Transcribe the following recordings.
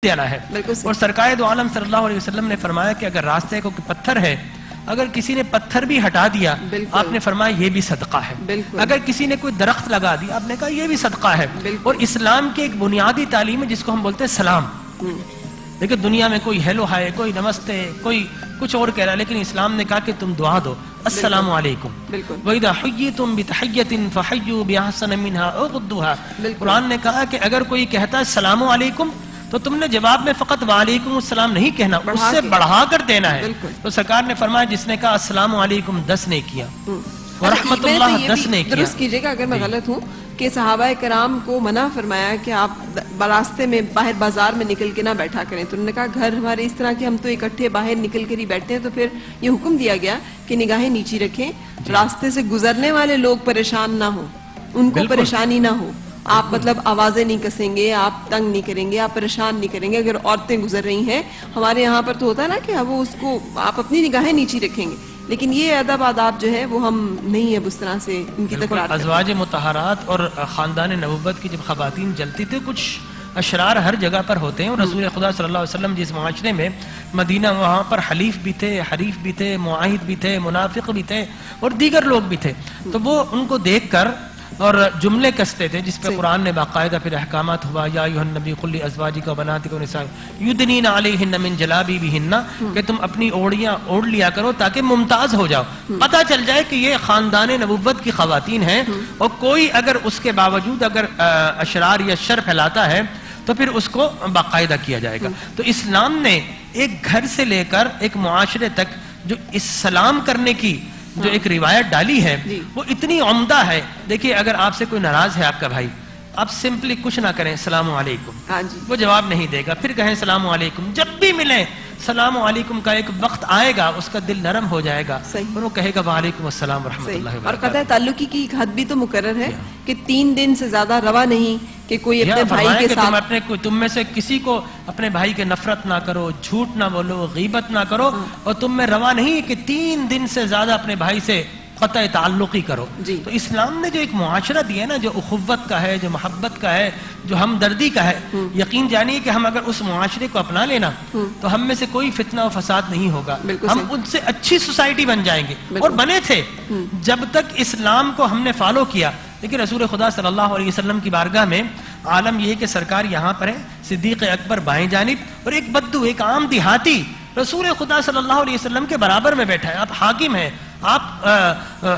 دینا ہے. اور سرکار دو عالم صلی اللہ علیہ وسلم نے فرمایا کہ اگر راستے کو پتھر ہے، اگر کسی نے پتھر بھی ہٹا دیا آپ نے فرمایا یہ بھی صدقہ ہے. اگر کسی نے کوئی درخت لگا دیا آپ نے کہا یہ بھی صدقہ ہے. اور اسلام کی ایک بنیادی تعلیم ہے جس کو ہم بولتے ہیں سلام. دیکھیں دنیا میں کوئی ہیلو ہائے، کوئی نمستے، کوئی کچھ اور کہہ رہا ہے، لیکن اسلام نے کہا کہ تم دعا دو، السلام علیکم. وَإِذَا حُيِّيتُم بِتَحِيَّةٍ فَحَيُّوا بِأَحْسَنَ مِنْهَا أَوْ رُدُّوهَا. قرآن نے کہا کہ اگر کوئی کہتا ہے السلام علیکم تو تم نے جواب میں فقط وعلیکم السلام نہیں کہنا، اس سے بڑھا کر دینا ہے. تو سرکار نے فرمایا جس نے کہا السلام علیکم 10 نے کیا، ورحمت اللہ 10 نے کیا. درست کیجئے گا اگر میں غلط ہوں کہ صحابہ کرام کو منع فرمایا کہ آپ راستے میں باہر بازار میں نکل کے نہ بیٹھا کریں، تو انہوں نے کہا گھر ہمارے اس طرح کہ ہم تو اکٹھے باہر نکل کر ہی بیٹھتے ہیں. تو پھر یہ حکم دیا گیا کہ نگاہیں نیچی رکھیں، راستے سے گزرنے والے لوگ پریشان نہ ہوں، ان کو پریشانی نہ ہو. آپ مطلب آوازیں نہیں کسیں گے، آپ تنگ نہیں کریں گے، آپ پریشان نہیں کریں گے. اگر عورتیں گزر رہی ہیں ہمارے یہاں پر تو ہوتا ہے نا کہ وہ اس کو آپ اپنی نگاہیں نیچی رکھیں گے، لیکن یہ ادب آداب جو ہے وہ ہم نہیں اب اس طرح سے ان کی تکرار. ازواج مطہرات اور خاندان نبوت کی جب خواتین جلتی تھے کچھ اشرار ہر جگہ پر ہوتے ہیں، اور رسول خدا صلی اللہ علیہ وسلم جس معاشرے میں مدینہ وہاں پر حلیف بھی تھے، حریف بھی تھے، معاہد بھی تھے، منافق بھی تھے اور دیگر لوگ بھی تھے. تو وہ ان کو دیکھ کر اور جملے کستے تھے جس پہ قرآن نے باقاعدہ پھر احکامات ہوا، یا ایھا النبی قل لازواجک و بناتک و نساء یدنین علیہن من جلابیبہن، کہ تم اپنی اوڑیاں اوڑھ لیا کرو تاکہ ممتاز ہو جاؤ، پتہ چل جائے کہ یہ خاندان نبوت کی خواتین ہیں. اور کوئی اگر اس کے باوجود اگر اشرار یا شر پھیلاتا ہے تو پھر اس کو باقاعدہ کیا جائے گا. تو اسلام نے ایک گھر سے لے کر ایک معاشرے تک جو اس سلام کرنے کی جو ایک روایت ڈالی ہے وہ اتنی عمدہ ہے. دیکھیے اگر آپ سے کوئی ناراض ہے آپ کا بھائی، آپ سمپلی کچھ نہ کریں السلام علیکم، وہ جواب نہیں دے گا، پھر کہیں السلام علیکم. جب بھی ملیں السلام علیکم کا ایک وقت آئے گا اس کا دل نرم ہو جائے گا اور وہ کہے گا وعلیکم السلام ورحمۃ اللہ وبرکاتہ. اور قطع تعلقی کی ایک حد بھی تو مقرر ہے کہ 3 دن سے زیادہ روا نہیں کہ کوئی اپنے بھائی کے ساتھ تم میں سے کسی کو اپنے بھائی کے نفرت نہ کرو، جھوٹ نہ بولو، غیبت نہ کرو، اور تم میں روا نہیں کہ 3 دن سے زیادہ اپنے بھائی سے قطع تعلقی کرو. تو اسلام نے جو ایک معاشرہ دیا ہے نا، جو اخوت کا ہے، جو محبت کا ہے، جو ہمدردی کا ہے، یقین جانیے کہ ہم اگر اس معاشرے کو اپنا لینا تو ہم میں سے کوئی فتنہ و فساد نہیں ہوگا، ہم ان سے اچھی سوسائٹی بن جائیں گے. اور بنے تھے جب تک اسلام کو ہم نے فالو کیا. لیکن رسول خدا صلی اللہ علیہ وسلم کی بارگاہ میں عالم یہ کہ سرکار یہاں پر ہے، صدیق اکبر بائیں جانب اور ایک بدو، ایک عام دیہاتی رسول خدا صلی اللہ علیہ وسلم کے برابر میں بیٹھا ہے. آپ حاکم ہیں، آپ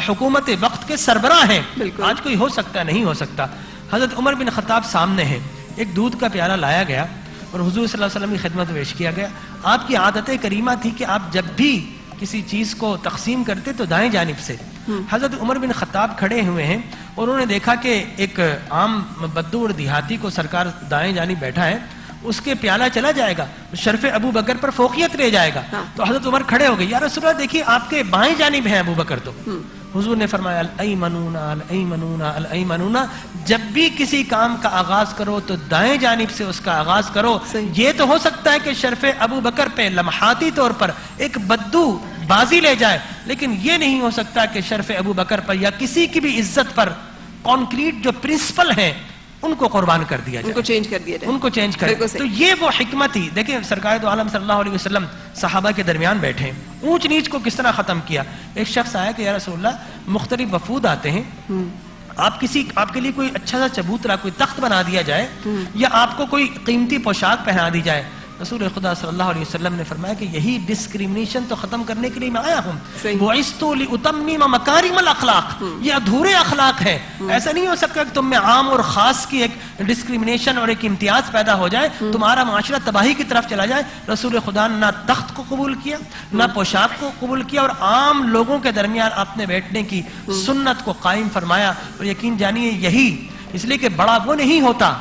حکومت وقت کے سربراہ ہیں. آج کوئی ہو سکتا نہیں ہو سکتا. حضرت عمر بن خطاب سامنے ہیں، ایک دودھ کا پیالہ لایا گیا اور حضور صلی اللہ علیہ وسلم کی خدمت پیش کیا گیا. آپ کی عادت کریمہ تھی کہ آپ جب بھی کسی چیز کو تقسیم کرتے تو دائیں جانب سے. حضرت عمر بن خطاب کھڑے ہوئے ہیں اور انہوں نے دیکھا کہ ایک عام بدو اور دیہاتی کو سرکار دائیں جانب بیٹھا ہے، اس کے پیالہ چلا جائے گا، شرف ابو بکر پر فوقیت رہ جائے گا. تو حضرت عمر کھڑے ہو گئے، یا رسول اللہ دیکھیے آپ کے بائیں جانب ہیں ابو بکر. تو حضور نے فرمایا الایمنون الایمنون الایمنون، جب بھی کسی کام کا آغاز کرو تو دائیں جانب سے اس کا آغاز کرو. یہ تو ہو سکتا ہے کہ شرف ابو بکر پہ لمحاتی طور پر ایک بدو بازی لے جائے، لیکن یہ نہیں ہو سکتا کہ شرف ابو بکر پر یا کسی کی بھی عزت پر کانکریٹ جو پرنسپل ہیں ان کو قربان کر دیا جائے، ان کو چینج کر دیا جائے، ان کو چینج کر. تو یہ وہ حکمت ہی. دیکھیں سرکار دو عالم صلی اللہ علیہ وسلم صحابہ کے درمیان بیٹھے، اونچ نیچ کو کس طرح ختم کیا. ایک شخص آیا کہ یا رسول اللہ مختلف وفود آتے ہیں، آپ کے لیے کوئی اچھا سا چبوترا، کوئی تخت بنا دیا جائے یا آپ کو کوئی قیمتی پوشاک پہنا دی جائے. رسول خدا صلی اللہ علیہ وسلم نے فرمایا کہ یہی ڈسکریمنیشن تو ختم کرنے کے لیے میں آیا ہوں. بعثت لأتمم مکارم الاخلاق، یہ ادھورے اخلاق ہے. ایسا نہیں ہو سکتا کہ تم میں عام اور خاص کی ایک ڈسکریمنیشن اور ایک امتیاز پیدا ہو جائے، تمہارا معاشرہ تباہی کی طرف چلا جائے. رسول خدا نے نہ تخت کو قبول کیا، نہ پوشاک کو قبول کیا، اور عام لوگوں کے درمیان اپنے بیٹھنے کی سنت کو قائم فرمایا. اور یقین جانیے یہی اس لیے کہ بڑا وہ نہیں ہوتا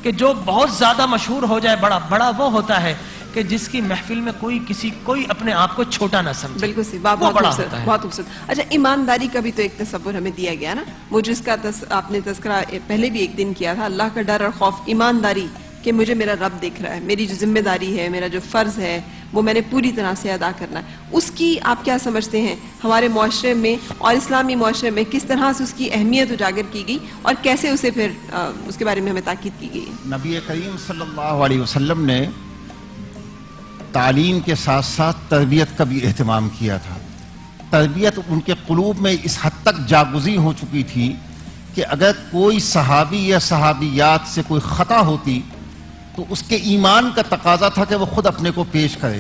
کہ جو بہت زیادہ مشہور ہو جائے، بڑا وہ ہوتا ہے کہ جس کی محفل میں کوئی اپنے آپ کو چھوٹا نہ سمجھے. بالکل صحیح، بہت خوبصورت. اچھا ایمانداری کا بھی تو ایک تصور ہمیں دیا گیا نا، وہ جس کا آپ نے تذکرہ پہلے بھی ایک دن کیا تھا، اللہ کا ڈر اور خوف، ایمانداری کہ مجھے میرا رب دیکھ رہا ہے، میری جو ذمہ داری ہے، میرا جو فرض ہے وہ میں نے پوری طرح سے ادا کرنا ہے. اس کی آپ کیا سمجھتے ہیں ہمارے معاشرے میں اور اسلامی معاشرے میں کس طرح سے اس کی اہمیت اجاگر کی گئی اور کیسے اسے پھر اس کے بارے میں ہمیں تاکید کی گئی ہے؟ نبی کریم صلی اللہ علیہ وسلم نے تعلیم کے ساتھ ساتھ تربیت کا بھی اہتمام کیا تھا. تربیت ان کے قلوب میں اس حد تک جاگزی ہو چکی تھی کہ اگر کوئی صحابی یا صحابیات سے کوئی خطا ہوتی تو اس کے ایمان کا تقاضا تھا کہ وہ خود اپنے کو پیش کرے.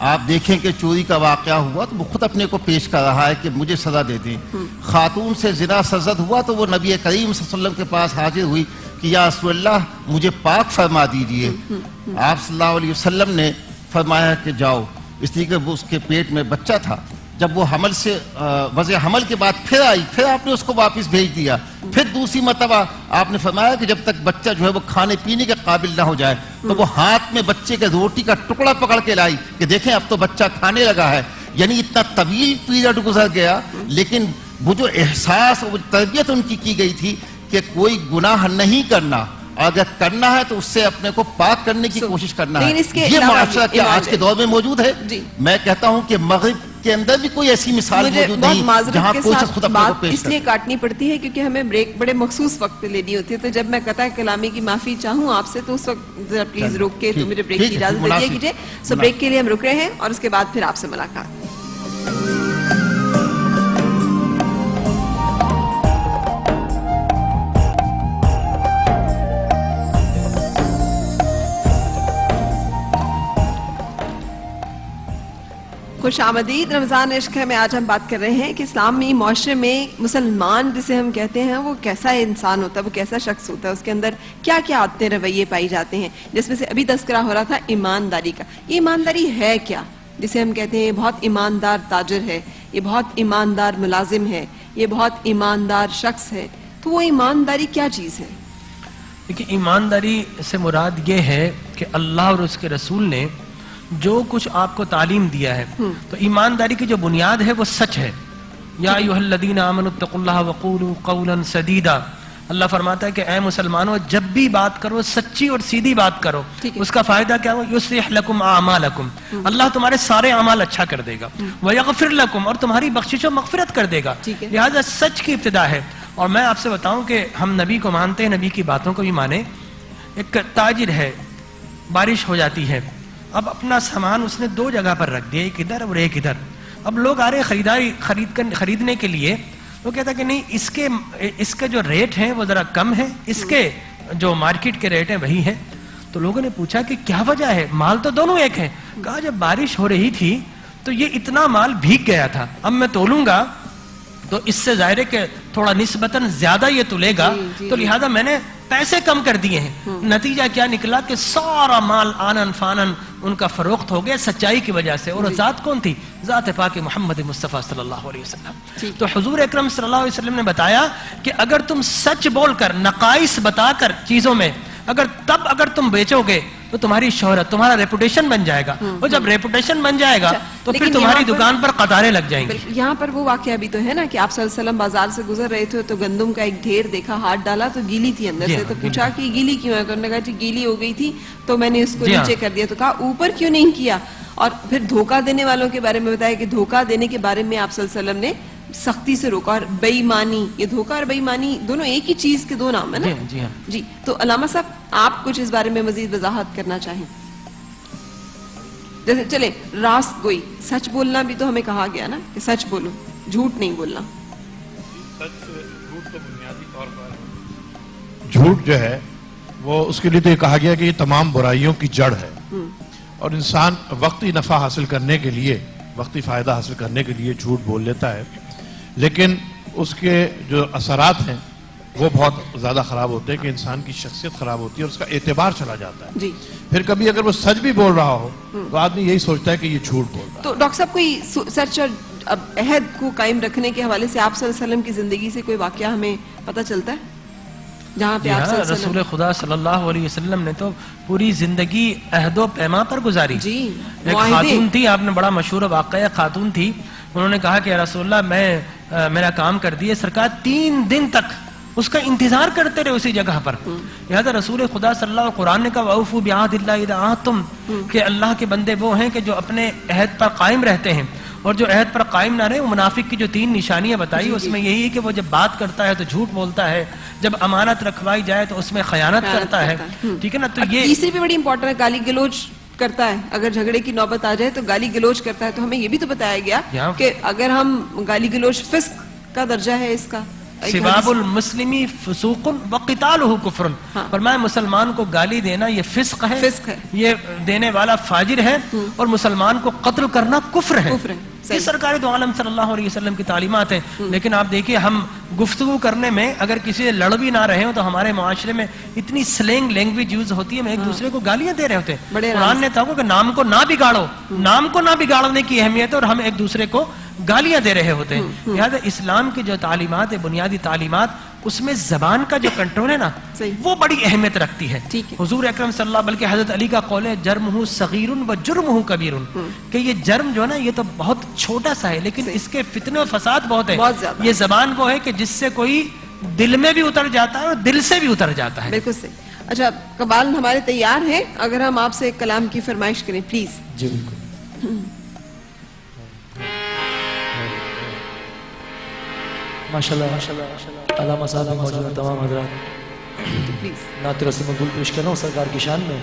آپ دیکھیں کہ چوری کا واقعہ ہوا تو وہ خود اپنے کو پیش کر رہا ہے کہ مجھے سزا دے دیں. خاتون سے زنا سرزد ہوا تو وہ نبی کریم صلی اللہ علیہ وسلم کے پاس حاضر ہوئی کہ یا رسول اللہ مجھے پاک فرما دیجئے. آپ صلی اللہ علیہ وسلم نے فرمایا کہ جاؤ، اس لیے کہ وہ اس کے پیٹ میں بچہ تھا. جب وہ حمل سے وضع حمل کے بعد پھر آئی، پھر آپ نے اس کو واپس بھیج دیا. پھر دوسری مرتبہ آپ نے فرمایا کہ جب تک بچہ جو ہے وہ کھانے پینے کے قابل نہ ہو جائے تو وہ ہاتھ میں بچے کے روٹی کا ٹکڑا پکڑ کے لائی کہ دیکھیں اب تو بچہ کھانے لگا ہے. یعنی اتنا طویل پیریڈ گزر گیا، لیکن وہ جو احساس اور تربیت ان کی گئی تھی کہ کوئی گناہ نہیں کرنا، اگر کرنا ہے تو اس سے اپنے کو پاک کرنے کی کوشش کرنا ہے. یہ معاشرہ کیا آج کے دور میں موجود ہے؟ میں کہتا ہوں کہ مغرب کے اندر بھی کوئی ایسی مثال موجود نہیں جہاں کوئی شخص خود اپنے کو پیش اس لیے کاٹنی پڑتی ہے کیونکہ ہمیں بریک بڑے مخصوص وقت پہ لینی ہوتی ہے. تو جب میں قطع کلامی کی معافی چاہوں آپ سے تو اس وقت ذرا پلیز روک کے تو مجھے بریک کی اجازت دے دیجیے. سو بریک کے لیے ہم رک رہے ہیں اور اس کے بعد پھر آپ سے ملاقات. خوش آمدید. رمضان عشق ہے میں آج ہم بات کر رہے ہیں کہ اسلامی معاشرے میں مسلمان جسے ہم کہتے ہیں وہ کیسا انسان ہوتا ہے، وہ کیسا شخص ہوتا ہے، اس کے اندر کیا کیا عادتیں رویے پائی جاتے ہیں، جس میں سے ابھی تذکرہ ہو رہا تھا ایمانداری کا. یہ ایمانداری ہے کیا جسے ہم کہتے ہیں یہ بہت ایماندار تاجر ہے، یہ بہت ایماندار ملازم ہے، یہ بہت ایماندار شخص ہے. تو وہ ایمانداری کیا چیز ہے؟ دیکھیں ایمانداری سے مراد یہ ہے کہ اللہ اور اس کے رسول نے جو کچھ آپ کو تعلیم دیا ہے، تو ایمانداری کی جو بنیاد ہے وہ سچ ہے. یا ایھا الذین آمنوا اتقوا اللہ وقولوا قولا سدیدا. اللہ فرماتا ہے کہ اے مسلمانوں جب بھی بات کرو سچی اور سیدھی بات کرو. اس کا فائدہ کیا ہو؟ یصلح لکم اعمالکم، اللہ تمہارے سارے اعمال اچھا کر دے گا. ویغفر لکم، اور تمہاری بخشش و مغفرت کر دے گا. لہذا سچ کی ابتدا ہے. اور میں آپ سے بتاؤں کہ ہم نبی کو مانتے ہیں، نبی کی باتوں کو بھی مانیں. ایک تاجر ہے، بارش ہو جاتی ہے، اب اپنا سامان اس نے دو جگہ پر رکھ دیا، ایک ادھر اور ایک ادھر. اب لوگ آ رہے خریدنے کے لیے، وہ کہتا ہے کہ نہیں اس کے جو ریٹ ہیں وہ ذرا کم ہے، اس کے جو مارکیٹ کے ریٹ ہیں وہی ہیں. تو لوگوں نے پوچھا کہ کیا وجہ ہے، مال تو دونوں ایک ہیں. کہا جب بارش ہو رہی تھی تو یہ اتنا مال بھیگ گیا تھا، اب میں تولوں گا تو اس سے ظاہر ہے کہ تھوڑا نسبتاً زیادہ یہ تلے گا، تو لہذا میں نے پیسے کم کر دیے ہیں. نتیجہ کیا نکلا کہ سارا مال آنن فانن ان کا فروخت ہو گیا سچائی کی وجہ سے. اور ذات کون تھی؟ ذات پاک محمد مصطفیٰ صلی اللہ علیہ وسلم. تو حضور اکرم صلی اللہ علیہ وسلم نے بتایا کہ اگر تم سچ بول کر، نقائص بتا کر چیزوں میں اگر تم بیچو گے تو تمہاری شہرت، تمہارا ریپوٹیشن بن جائے گا. اور جب ریپوٹیشن بن جائے گا تو پھر تمہاری دکان پر قطاریں لگ جائیں گی. یہاں پر وہ واقعہ بھی تو ہے نا کہ آپ صلی اللہ علیہ وسلم بازار سے گزر رہے تھے تو گندم کا ایک ڈھیر دیکھا، ہاتھ ڈالا تو گیلی تھی اندر سے. تو پوچھا کہ گیلی کیوں ہے؟ تو انہوں نے کہا جی گیلی ہو گئی تھی تو میں نے اس کو نیچے کر دیا. تو کہا اوپر کیوں نہیں کیا؟ اور پھر دھوکہ دینے والوں کے بارے میں بتایا کہ دھوکہ دینے کے بارے میں آپ صلی اللہ علیہ وسلم نے سختی سے روکا. اور بے ایمانی، یہ دھوکہ اور بے ایمانی دونوں ایک ہی چیز کے دو نام ہے نا. جی تو علامہ صاحب آپ کچھ اس بارے میں مزید وضاحت کرنا چاہیں؟ جیسے چلیں راست گوئی، سچ بولنا بھی تو ہمیں کہا گیا نا کہ سچ بولو، جھوٹ نہیں بولنا. جھوٹ تو بنیادی طور پر جھوٹ جو ہے وہ اس کے لیے تو یہ کہا گیا کہ یہ تمام برائیوں کی جڑ ہے. اور انسان وقتی نفع حاصل کرنے کے لیے، وقتی فائدہ حاصل کرنے کے لیے جھوٹ بول لیتا ہے، لیکن اس کے جو اثرات ہیں وہ بہت زیادہ خراب ہوتے ہیں کہ انسان کی شخصیت خراب ہوتی ہے اور اس کا اعتبار چلا جاتا ہے. پھر کبھی اگر وہ سچ بھی بول رہا ہو تو آدمی یہی سوچتا ہے کہ یہ جھوٹ بول رہا ہے. تو ڈاکٹر صاحب کوئی سچ اور عہد کو قائم رکھنے کے حوالے سے آپ صلی اللہ علیہ وسلم کی زندگی سے کوئی واقعہ ہمیں پتہ چلتا ہے جہاں پہ آپ رسول خدا صلی اللہ علیہ وسلم نے تو پوری زندگی عہد و پیما پر گزاری. ایک خاتون تھی، آپ نے بڑا مشہور واقعہ، خاتون تھی، انہوں نے کہا کہ یا رسول اللہ میں میرا کام کر دیے. سرکار 3 دن تک اس کا انتظار کرتے رہے اسی جگہ پر. لہذا رسول خدا صلی اللہ علیہ وسلم قرآن نے کہا وَأَوْفُوا بِعَهْدِ اللَّهِ إِذَا عَاهَدتُّمْ، کہ اللہ کے بندے وہ ہیں کہ جو اپنے عہد پر قائم رہتے ہیں، اور جو عہد پر قائم نہ رہے. وہ منافق کی جو 3 نشانیاں بتائی اس میں یہی ہے کہ وہ جب بات کرتا ہے تو جھوٹ بولتا ہے، جب امانت رکھوائی جائے تو اس میں خیانت کرتا ہے. ٹھیک ہے نا. تو یہ تیسری بھی بڑی امپورٹنٹ ہے، گالی گلوچ کرتا ہے, اگر جھگڑے کی نوبت آ جائے تو گالی گلوچ کرتا ہے. تو ہمیں یہ بھی تو بتایا گیا کہ اگر ہم گالی گلوچ فسق کا درجہ ہے اس کا. سباب المسلمی فسوق وقتالہ کفر, فرمایا مسلمان کو گالی دینا یہ فسق ہے, یہ دینے والا فاجر ہے, اور مسلمان کو قتل کرنا کفر ہے. یہ سرکار دو عالم صلی اللہ علیہ وسلم کی تعلیمات ہیں. لیکن آپ دیکھیے ہم گفتگو کرنے میں اگر کسی سے لڑ بھی نہ رہے ہوں تو ہمارے معاشرے میں اتنی سلینگ لینگویج یوز ہوتی ہے, ہم ایک دوسرے کو گالیاں دے رہے ہوتے ہیں. قرآن نے کہا کہ نام کو نہ بگاڑو, نام کو نہ بگاڑنے کی اہمیت ہے, اور ہم ایک دوسرے کو گالیاں دے رہے ہوتے ہیں. لہٰذا اسلام کی جو تعلیمات ہے, بنیادی تعلیمات, اس میں زبان کا جو کنٹرول ہے نا وہ بڑی اہمیت رکھتی ہے. حضور اکرم صلی اللہ, بلکہ حضرت علی کا قول ہے جرمہ صغیر و جرمہ کبیر, کہ یہ جرم جو ہے نا یہ تو بہت چھوٹا سا ہے لیکن اس کے فتنے و فساد بہت ہے. یہ زبان وہ ہے کہ جس سے کوئی دل میں بھی اتر جاتا ہے اور دل سے بھی اتر جاتا ہے. بالکل صحیح. اچھا قبال ہمارے تیار ہیں, اگر ہم آپ سے کلام کی فرمائش کریں پلیز. جی بالکل. ماشاءاللہ علامہ صاحب موجود ہیں, تمام حضرات نعت رسم مقبول پیش کر رہا ہوں سرکار کی شان میں.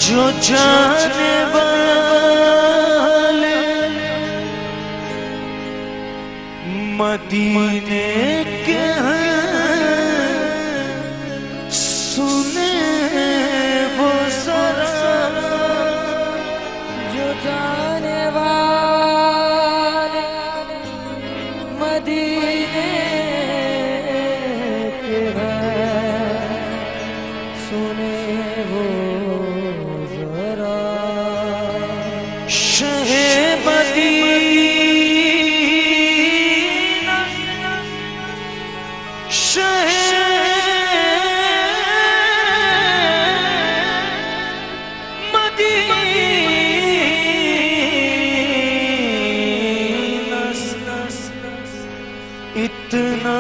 جو جانے والے مدینے کے ہیں سنے وہ ذرا, جو جانے والے مدینے کے ہیں سنے وہ اتنا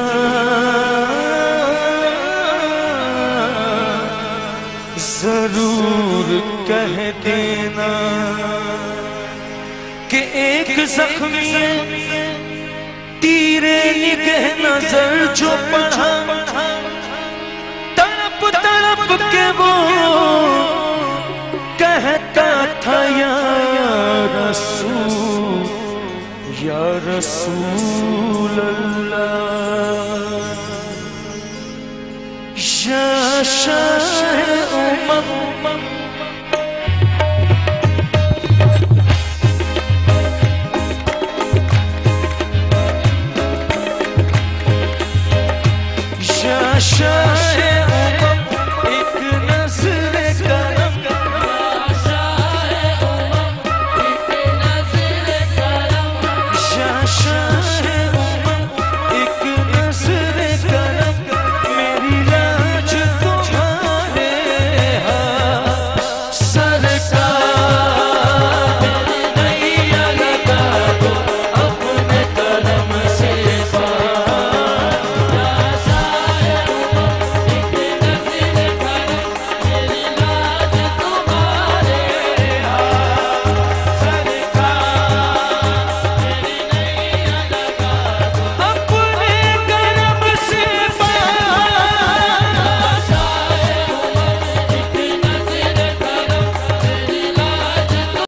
ضرور کہہ دینا کہ ایک زخمی تیرے نگہ نظر جو پڑھا تڑپ تڑپ کے وہ